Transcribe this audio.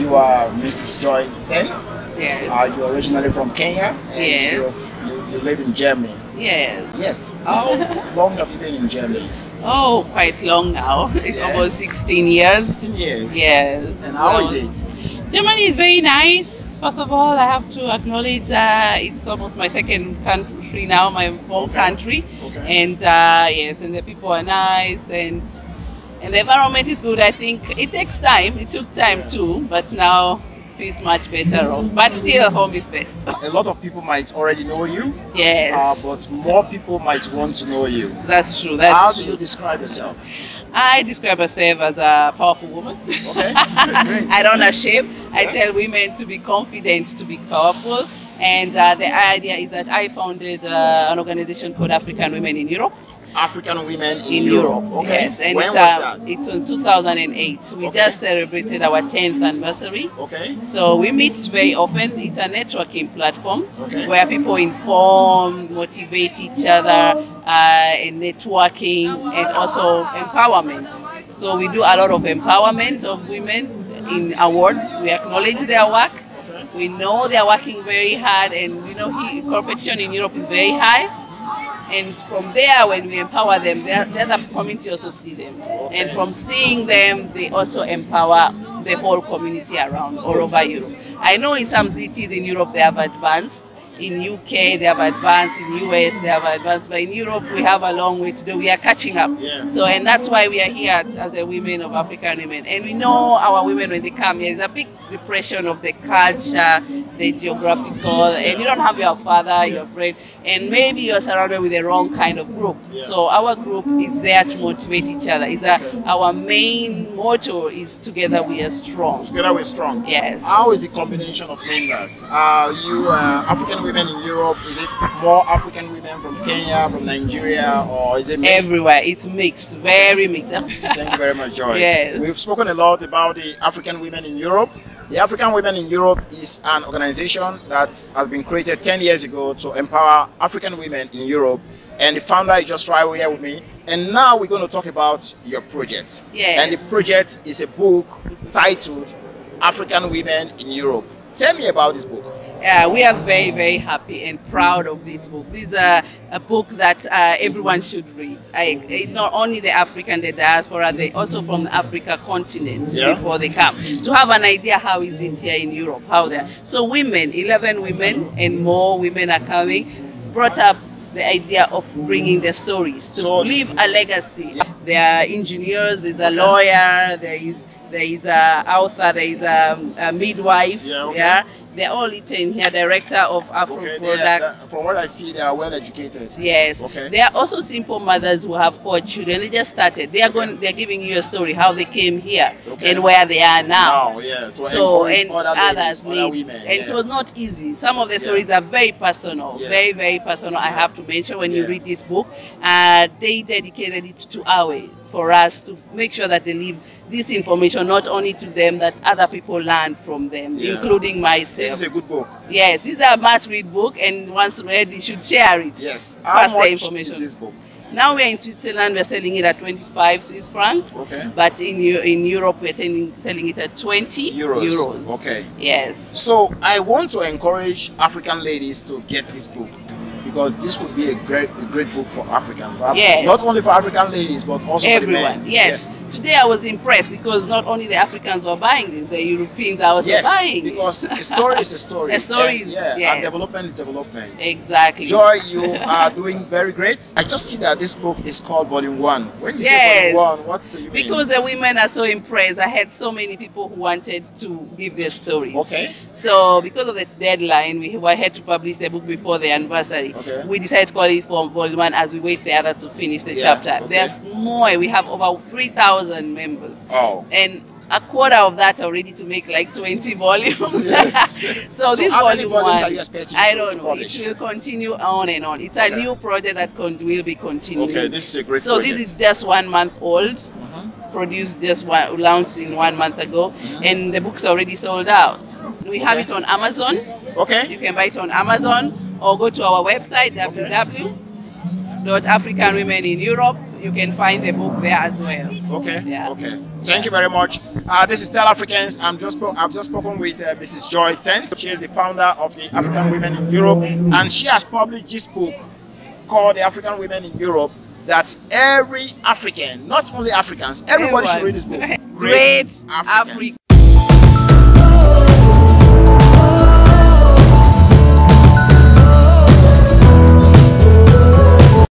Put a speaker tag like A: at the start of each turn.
A: you are Mrs. Joy Zenz.
B: Yes.
A: You're originally from Kenya. And
B: Yes.
A: you live in Germany.
B: Yes.
A: Yes. How long have you been in Germany?
B: Oh, quite long now. It's almost 16 years.
A: 16 years.
B: Yes.
A: And how is it?
B: Germany is very nice. First of all, I have to acknowledge it's almost my second country now, my home country.
A: Okay.
B: And yes, and the people are nice, and the environment is good. I think it takes time. It took time too, but now it's much better off. But still, home is best.
A: A lot of people might already know you.
B: Yes.
A: But more people might want to know you.
B: That's true.
A: How do you describe yourself?
B: I describe myself as a powerful woman.
A: Okay. Great.
B: I don't shame. I tell women to be confident, to be powerful. And the idea is that I founded an organization called African Women in Europe.
A: African Women in Europe. Okay.
B: Yes, and
A: when was that?
B: It's in 2008. We just celebrated our 10th anniversary.
A: Okay.
B: So we meet very often. It's a networking platform
A: Okay.
B: where people inform, motivate each other, and networking, and also empowerment. So we do a lot of empowerment of women in awards. We acknowledge their work. We know they are working very hard, and competition in Europe is very high. And from there, when we empower them, the other community also see them. And from seeing them, they also empower the whole community around, all over Europe. I know in some cities in Europe they have advanced. In UK they have advanced. In US they have advanced. But in Europe we have a long way to do. We are catching up.
A: Yeah.
B: So, and that's why we are here as the women of African women. And we know our women when they come here, there's a big depression of the culture, the geographical, and you don't have your father, your friend, and maybe you're surrounded with the wrong kind of group. So our group is there to motivate each other. Is that our main motto is together we are strong.
A: Together we're strong.
B: Yes.
A: How is the combination of members? Are you African women in Europe? Is it more African women from Kenya, from Nigeria, or is it mixed?
B: Everywhere. It's mixed, very mixed.
A: Thank you very much, Joy.
B: Yes.
A: We've spoken a lot about the African women in Europe. The African Women in Europe is an organization that has been created 10 years ago to empower African women in Europe. And the founder is just right here with me. And now we're going to talk about your project.
B: Yes.
A: And the project is a book titled African Women in Europe. Tell me about this book.
B: We are very, very happy and proud of this book. This is a book that everyone should read. Not only the African, the diaspora, they also from the Africa continent before they come. To have an idea how is it here in Europe, how they are. So women, 11 women and more women are coming, brought up the idea of bringing their stories to leave a legacy. There are engineers, there's a lawyer, there is a author, there is a midwife. They're all written here, director of Afro Products.
A: From what I see, they are well educated.
B: Yes. They are also simple mothers who have 4 children. They just started. They're giving you a story how they came here and where they are now. So and others women. And it was not easy. Some of the stories are very personal, very, very personal. I have to mention when you read this book, they dedicated it to our for us to make sure that they leave this information not only to them, that other people learn from them, including myself.
A: This is a good book.
B: Yes, this is a must-read book, and once read, you should share it.
A: Yes.
B: Pass
A: How much
B: the information.
A: is this book?
B: Now we are in Switzerland, we're selling it at 25 Swiss francs. But in Europe, we're selling it at 20 euros.
A: Okay.
B: Yes.
A: So I want to encourage African ladies to get this book, because this would be a great book for Africans. Not only for African ladies, but also
B: everyone.
A: For the men.
B: Yes. Today I was impressed because not only the Africans were buying it, the Europeans are also buying it.
A: Because a story is a story.
B: A story,
A: and development is development.
B: Exactly.
A: Joy, you are doing very great. I just see that this book is called Volume 1. When you say Volume 1, what do you mean?
B: Because the women are so impressed. I had so many people who wanted to give their stories. So because of the deadline, we had to publish the book before the anniversary. We decided to call it for Volume 1 as we wait the other to finish the chapter. There's more. We have over 3,000 members. And a quarter of that already to make like 20 volumes. So this Volume 1, I don't know. It will continue on and on. It's a new project that will be continuing.
A: This is a great project.
B: So this is just 1 month old. Produced just launched in 1 month ago, and the book's already sold out. We have it on Amazon. You can buy it on Amazon or go to our website www.africanwomenineurope. you can find the book there as well.
A: Okay.
B: Yeah.
A: Okay. Thank you very much. This is Tell Africans. I've just spoken with Mrs. Joy Zenz. She is the founder of the African Women in Europe, and she has published this book called The African Women in Europe. That every African, not only Africans, everybody should read this book.
B: Great Africans.